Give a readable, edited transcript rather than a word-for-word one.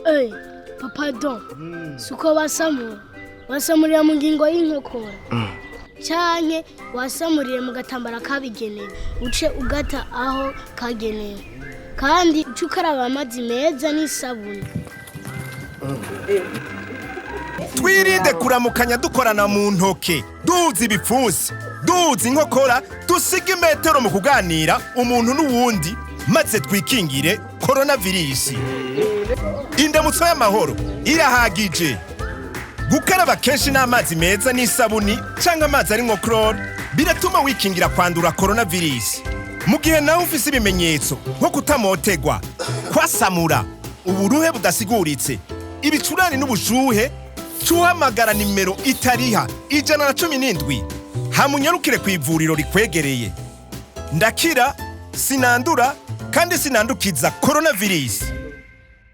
Ey, papa don. Suko wasamurira mu ngingo y'inkokora. Canke wasamuriye mu gatambara kabigenewe. Uce ugata aho kagenewe. Kandi ukaraba amazi meza n'isabuni. Twirinde kuramukanya dukorana mu ntoke, duzi ibipfunsi, duzi inkokora, dusige metero mu kuganira umuntu n'uwundi, maze twikingire coronavirus. Indamutso y'amahoro irahagije. Gukaraba kenshi n'amazi meza n'isabuni canke amazi arimwo chlore biratuma wikingira kwandura coronavirus. Mu gihe nawe ufise ibimenyetso nko kutamotegwa, kwasamura, uburuhe budasiguritse, ibicurane n'ubushuhe, cuhamagara nimero itariha 117 hamunyarukire ku ivuriro rikwegereye. Ndakira, sinandura kandi sinandukiza coronavirus.